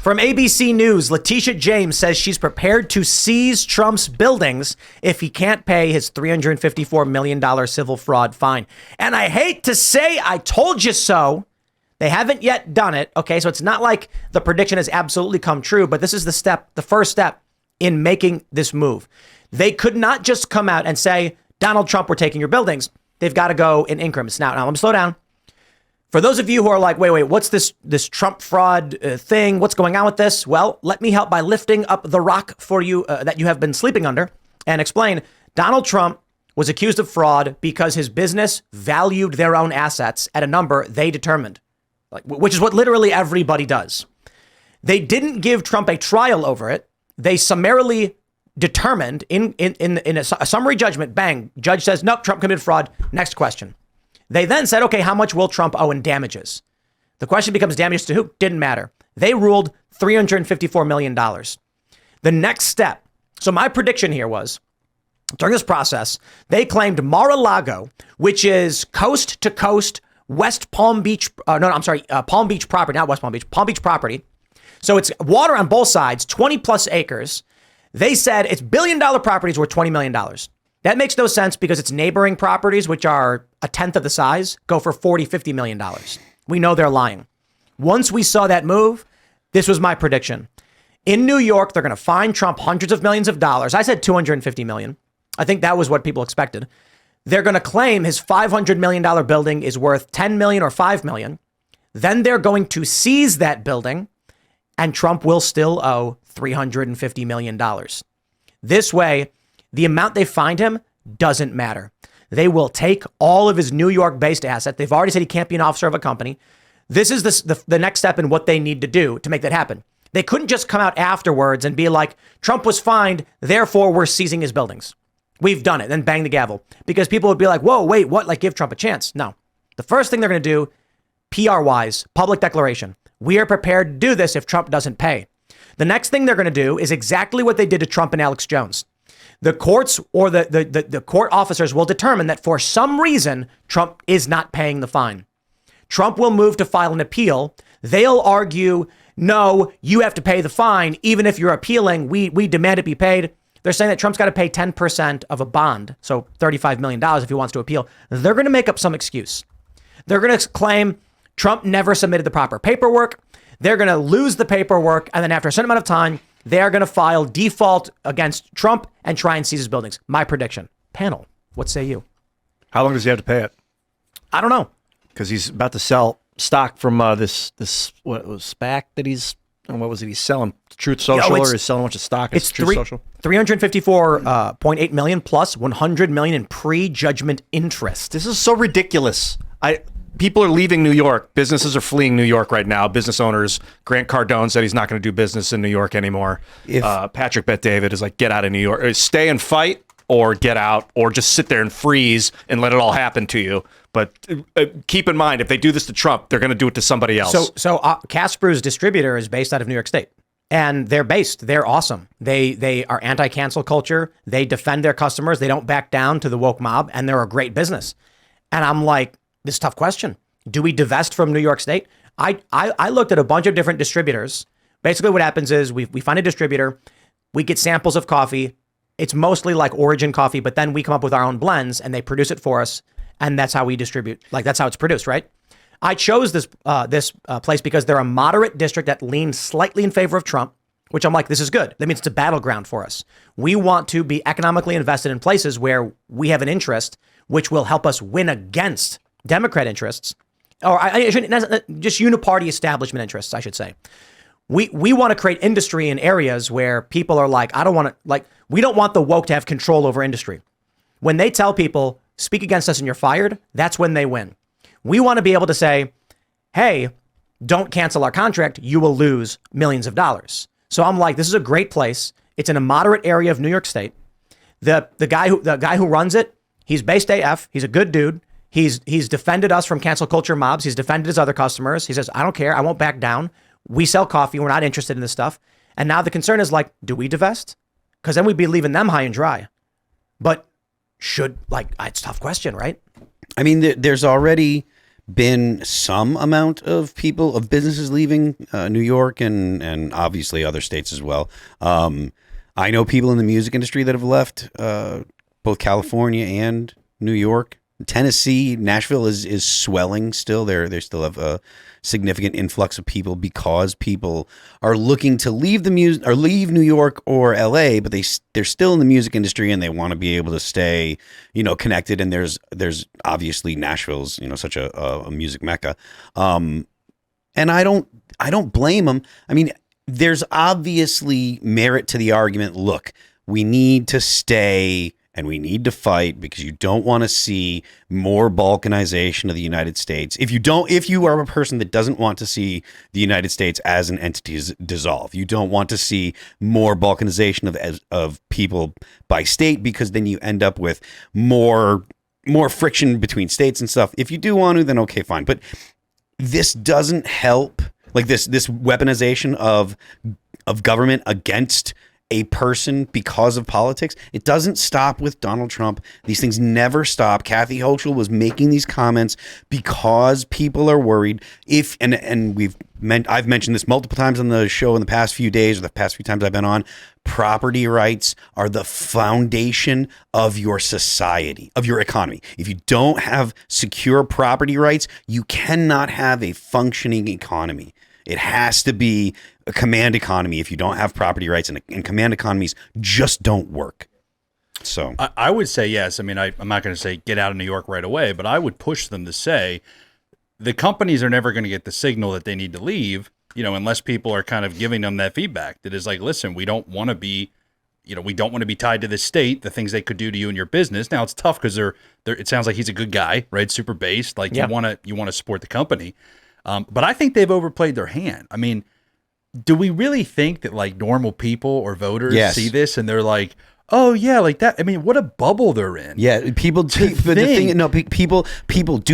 From ABC News, Letitia James says she's prepared to seize Trump's buildings if he can't pay his $354 million civil fraud fine. And I hate to say I told you so. They haven't yet done it. Okay, so it's not like the prediction has absolutely come true, but this is the first step in making this move. They could not just come out and say, Donald Trump, we're taking your buildings. They've got to go in increments. Now let me slow down. For those of you who are like, wait, what's this Trump fraud thing? What's going on with this? Well, let me help by lifting up the rock for you that you have been sleeping under and explain. Donald Trump was accused of fraud because his business valued their own assets at a number they determined, which is what literally everybody does. They didn't give Trump a trial over it. They summarily determined in a summary judgment, bang, judge says, nope, Trump committed fraud. Next question. They then said, okay, how much will Trump owe in damages? The question becomes damages to who? Didn't matter. They ruled $354 million. The next step. So my prediction here was during this process, they claimed Mar-a-Lago, which is coast to coast, West Palm Beach. Palm Beach property, not West Palm Beach, Palm Beach property. So it's water on both sides, 20 plus acres. They said it's $1 billion properties worth $20 million. That makes no sense because its neighboring properties, which are a tenth of the size, go for $40-50 million. We know they're lying. Once we saw that move, this was my prediction. In New York, they're going to fine Trump hundreds of millions of dollars. I said $250 million. I think that was what people expected. They're going to claim his $500 million building is worth $10 million or $5 million. Then they're going to seize that building and Trump will still owe $350 million. This way, the amount they fined him doesn't matter. They will take all of his New York-based asset. They've already said he can't be an officer of a company. This is the next step in what they need to do to make that happen. They couldn't just come out afterwards and be like, Trump was fined, therefore we're seizing his buildings. We've done it, then bang the gavel. Because people would be like, whoa, wait, what? Like give Trump a chance. No. The first thing they're going to do, PR-wise, public declaration. We are prepared to do this if Trump doesn't pay. The next thing they're going to do is exactly what they did to Trump and Alex Jones. The courts or the court officers will determine that for some reason, Trump is not paying the fine. Trump will move to file an appeal. They'll argue, no, you have to pay the fine. Even if you're appealing, we demand it be paid. They're saying that Trump's got to pay 10% of a bond. So $35 million if he wants to appeal. They're going to make up some excuse. They're going to claim Trump never submitted the proper paperwork. They're going to lose the paperwork. And then after a certain amount of time, they're going to file default against Trump and try and seize his buildings. My prediction. Panel, what say you? How long does he have to pay it? I don't know. Because he's about to sell stock from this what was SPAC that he's selling? Truth Social, or he's selling a bunch of stock? It's Truth Social. $354.8 million plus $100 million in pre-judgment interest. This is so ridiculous. People are leaving New York. Businesses are fleeing New York right now. Business owners. Grant Cardone said he's not going to do business in New York anymore. Patrick Bet-David is like, get out of New York. Stay and fight or get out or just sit there and freeze and let it all happen to you. But keep in mind, if they do this to Trump, they're going to do it to somebody else. So Casper's distributor is based out of New York State. And they're awesome. They are anti-cancel culture. They defend their customers. They don't back down to the woke mob. And they're a great business. And I'm like, this is a tough question. Do we divest from New York State? I looked at a bunch of different distributors. Basically what happens is we find a distributor, we get samples of coffee. It's mostly like Origin coffee, but then we come up with our own blends and they produce it for us. And that's how we distribute. Like that's how it's produced, right? I chose this place because they're a moderate district that leans slightly in favor of Trump, which I'm like, this is good. That means it's a battleground for us. We want to be economically invested in places where we have an interest, which will help us win against Democrat interests, or just uniparty establishment interests, I should say. We want to create industry in areas where people are like, we don't want the woke to have control over industry. When they tell people, speak against us and you're fired, that's when they win. We want to be able to say, hey, don't cancel our contract. You will lose millions of dollars. So I'm like, this is a great place. It's in a moderate area of New York State. The guy who runs it, he's based AF. He's a good dude. He's defended us from cancel culture mobs. He's defended his other customers. He says, I don't care. I won't back down. We sell coffee. We're not interested in this stuff. And now the concern is like, do we divest? Because then we'd be leaving them high and dry. But it's a tough question, right? I mean, there's already been some amount of businesses leaving New York and obviously other states as well. I know people in the music industry that have left both California and New York. Tennessee, Nashville is swelling still. They still have a significant influx of people because people are looking to leave the music or leave New York or LA, but they're still in the music industry and they want to be able to stay, connected. And there's obviously Nashville's, such a music mecca. And I don't blame them. I mean, there's obviously merit to the argument. Look, we need to stay and we need to fight because you don't want to see more balkanization of the United States. If you are a person that doesn't want to see the United States as an entity dissolve, you don't want to see more balkanization of people by state, because then you end up with more friction between states and stuff. If you do want to, then okay, fine. But this doesn't help. Like this weaponization of government against a person because of politics, it doesn't stop with Donald Trump. These things never stop. Kathy Hochul was making these comments because people are worried. I've mentioned this multiple times on the show in the past few days, or the past few times I've been on. Property rights are the foundation of your society, of your economy. If you don't have secure property rights, you cannot have a functioning economy. It has to be a command economy if you don't have property rights, and command economies just don't work. So I would say yes. I mean, I'm not going to say get out of New York right away, but I would push them to say the companies are never going to get the signal that they need to leave, unless people are kind of giving them that feedback that is like, listen, we don't want to be, we don't want to be tied to this state, the things they could do to you and your business. Now it's tough because it sounds like he's a good guy, right? Super based. Like you want to support the company. But I think they've overplayed their hand. I mean, do we really think that like normal people or voters see this and they're like, oh yeah, like that? I mean, what a bubble they're in. Yeah, people do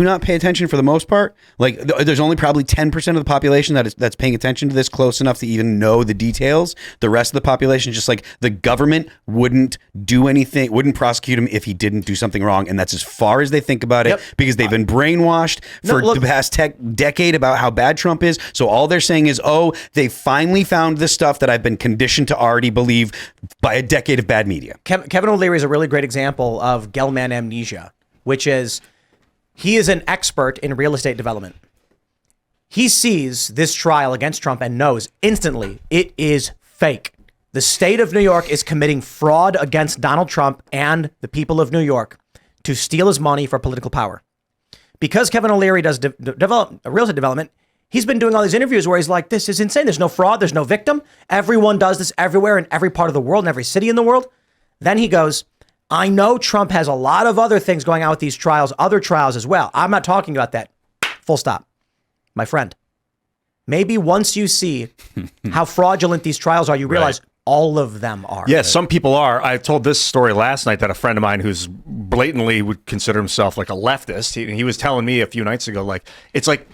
not pay attention for the most part. Like there's only probably 10% of the population that's paying attention to this close enough to even know the details. The rest of the population, just like the government wouldn't do anything, wouldn't prosecute him if he didn't do something wrong, and that's as far as they think about it, because they've been brainwashed for the past decade about how bad Trump is. So all they're saying is, oh, they finally found the stuff that I've been conditioned to already believe by a decade of bad media. Kevin O'Leary is a really great example of Gelman amnesia, which is he is an expert in real estate development. He sees this trial against Trump and knows instantly it is fake. The state of New York is committing fraud against Donald Trump and the people of New York to steal his money for political power. Because Kevin O'Leary does real estate development, he's been doing all these interviews where he's like, this is insane. There's no fraud. There's no victim. Everyone does this everywhere in every part of the world, in every city in the world. Then he goes, I know Trump has a lot of other things going on with these trials, other trials as well. I'm not talking about that. Full stop. My friend, maybe once you see how fraudulent these trials are, you realize all of them are. Yes, some people are. I told this story last night that a friend of mine who's blatantly would consider himself like a leftist, he was telling me a few nights ago, like, it's like,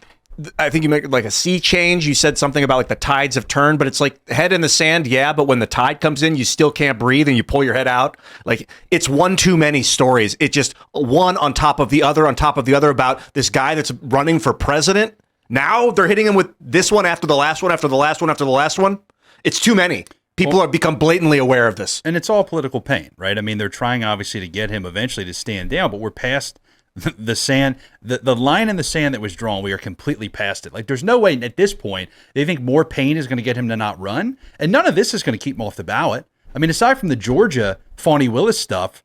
I think you make like a sea change. You said something about like the tides have turned, but it's like head in the sand. Yeah. But when the tide comes in, you still can't breathe and you pull your head out. Like it's one too many stories. It just one on top of the other about this guy that's running for president. Now they're hitting him with this one after the last one, after the last one, after the last one. It's too many. People have become blatantly aware of this. And it's all political pain, right? I mean, they're trying obviously to get him eventually to stand down, but we're past the sand, the line in the sand that was drawn. We are completely past it. Like there's no way at this point they think more pain is going to get him to not run, and none of this is going to keep him off the ballot. I mean, aside from the Georgia Fawny Willis stuff,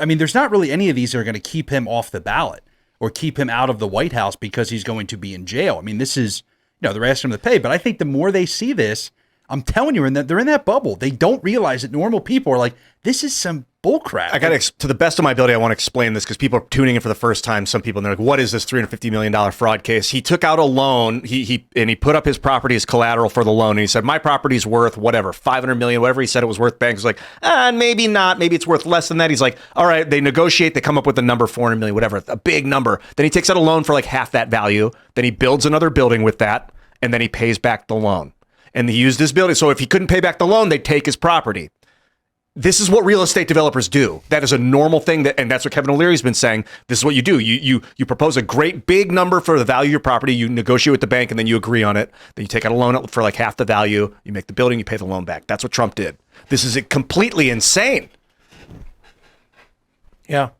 I mean, there's not really any of these that are going to keep him off the ballot or keep him out of the White House because he's going to be in jail. I mean, this is, they're asking him to pay, but I think the more they see this, I'm telling you, they're in that bubble. They don't realize that normal people are like, this is some bullcrap. I got to the best of my ability, I want to explain this because people are tuning in for the first time. Some people, and they're like, what is this $350 million fraud case? He took out a loan. He put up his property as collateral for the loan. And he said, my property's worth whatever, 500 million, whatever he said it was worth. Bank was like, maybe not. Maybe it's worth less than that. He's like, all right, they negotiate. They come up with a number, 400 million, whatever, a big number. Then he takes out a loan for like half that value. Then he builds another building with that. And then he pays back the loan. And he used his building. So if he couldn't pay back the loan, they'd take his property. this is what real estate developers do. That is a normal thing, and that's what Kevin O'Leary's been saying. This is what you do. You propose a great big number for the value of your property. You negotiate with the bank, and then you agree on it. Then you take out a loan for like half the value. You make the building. You pay the loan back. That's what Trump did. This is completely insane. Yeah.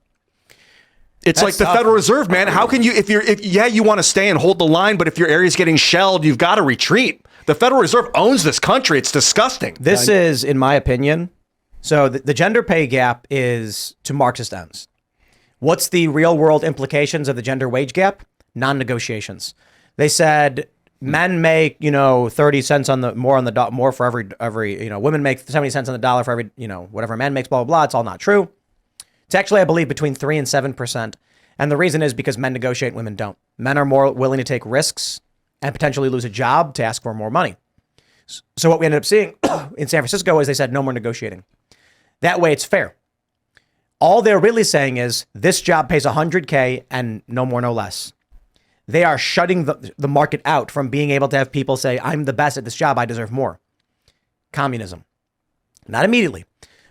It's like the Federal Reserve, man. How can you, if you want to stay and hold the line, but if your area's getting shelled, you've got to retreat. The Federal Reserve owns this country. It's disgusting. This is, in my opinion, so the gender pay gap is to Marxist ends. What's the real world implications of the gender wage gap? Non-negotiations. They said men make, 30 cents more for every, women make 70 cents on the dollar for every, whatever a man makes, blah, blah, blah. It's all not true. It's actually, I believe, between 3 and 7%. And the reason is because men negotiate and women don't. Men are more willing to take risks and potentially lose a job to ask for more money. So what we ended up seeing in San Francisco is they said no more negotiating. That way it's fair. All they're really saying is this job pays $100K and no more, no less. They are shutting the market out from being able to have people say, I'm the best at this job, I deserve more. Communism. Not immediately,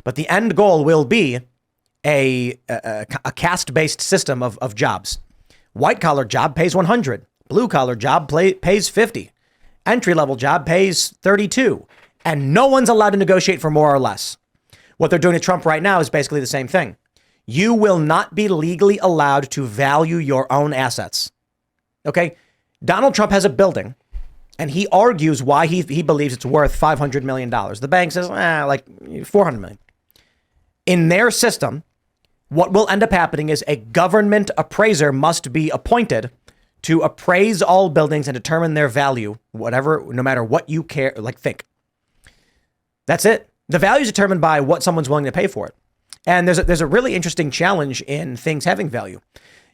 but the end goal will be a caste-based system of jobs. White-collar job pays 100. Blue-collar job pays 50. Entry-level job pays 32. And no one's allowed to negotiate for more or less. What they're doing to Trump right now is basically the same thing. You will not be legally allowed to value your own assets. Okay? Donald Trump has a building, and he argues why he believes it's worth $500 million. The bank says, like $400 million. In their system, what will end up happening is a government appraiser must be appointed to appraise all buildings and determine their value, whatever, no matter what you think. That's it. The value is determined by what someone's willing to pay for it. And there's a really interesting challenge in things having value.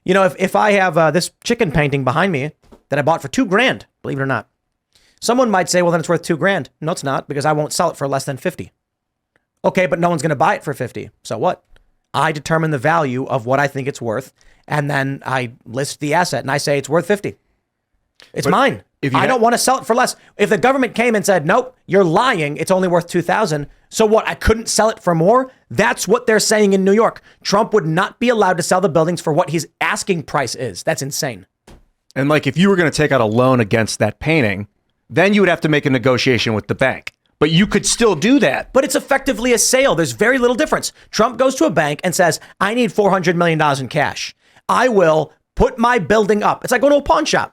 If I have this chicken painting behind me that I bought for $2,000, believe it or not, someone might say, well, then it's worth $2,000. No, it's not, because I won't sell it for less than 50. Okay, but no one's going to buy it for 50. So what? I determine the value of what I think it's worth, and then I list the asset, and I say it's worth 50. It's mine. I don't want to sell it for less. If the government came and said, nope, you're lying, it's only worth 2,000. So what? I couldn't sell it for more? That's what they're saying in New York. Trump would not be allowed to sell the buildings for what his asking price is. That's insane. And like, if you were going to take out a loan against that painting, then you would have to make a negotiation with the bank. But you could still do that. But it's effectively a sale. There's very little difference. Trump goes to a bank and says, I need $400 million in cash. I will put my building up. It's like going to a pawn shop.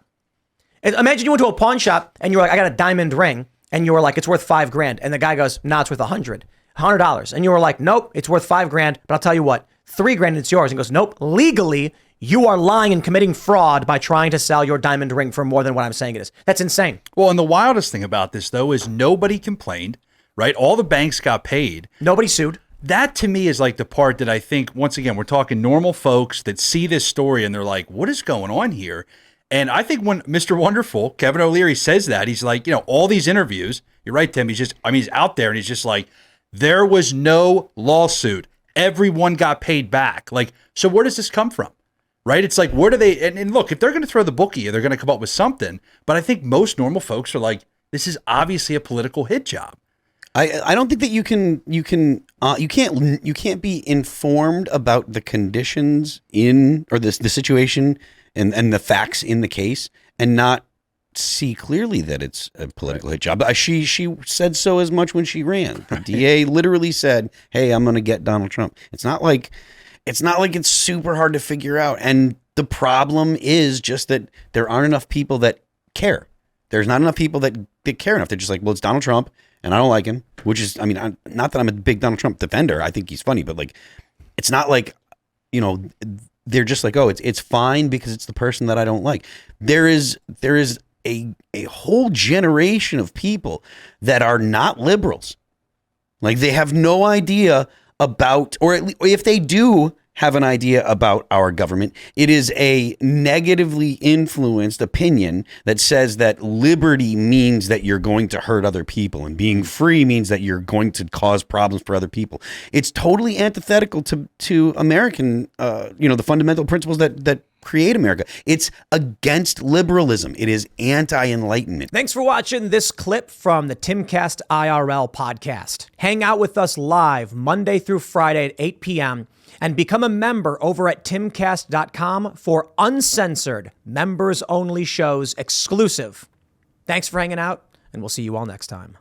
Imagine you went to a pawn shop and you were like, I got a diamond ring. And you were like, it's worth $5,000. And the guy goes, nah, it's worth $100. And you were like, nope, it's worth $5,000. But I'll tell you what, $3,000, it's yours. And he goes, nope, legally, you are lying and committing fraud by trying to sell your diamond ring for more than what I'm saying it is. That's insane. Well, and the wildest thing about this, though, is nobody complained, right? All the banks got paid. Nobody sued. That, to me, is like the part that I think, once again, we're talking normal folks that see this story and they're like, what is going on here? And I think when Mr. Wonderful, Kevin O'Leary, says that, he's like, all these interviews, you're right, Tim, he's out there and he's just like, there was no lawsuit. Everyone got paid back. Like, so where does this come from? Right? It's like, where do they, and look, if they're going to throw the bookie, they're going to come up with something. But I think most normal folks are like, this is obviously a political hit job. I don't think that you can't be informed about the conditions or the situation and the facts in the case and not see clearly that it's a political hit job. She said so as much when she ran. The DA literally said, "Hey, I'm going to get Donald Trump." It's not like it's super hard to figure out. And the problem is just that there aren't enough people that care. There's not enough people that care enough. They're just like, well, it's Donald Trump and I don't like him, which is, not that I'm a big Donald Trump defender. I think he's funny, but like, it's not like, they're just like, oh, it's fine because it's the person that I don't like. There is a whole generation of people that are not liberals. Like, they have no idea about, or at least if they do have an idea about our government, it is a negatively influenced opinion that says that liberty means that you're going to hurt other people and being free means that you're going to cause problems for other people. It's totally antithetical to American, the fundamental principles that create America. It's against liberalism. It is anti-enlightenment. Thanks for watching this clip from the Timcast IRL podcast. Hang out with us live Monday through Friday at 8 p.m. and become a member over at timcast.com for uncensored, members-only shows exclusive. Thanks for hanging out, and we'll see you all next time.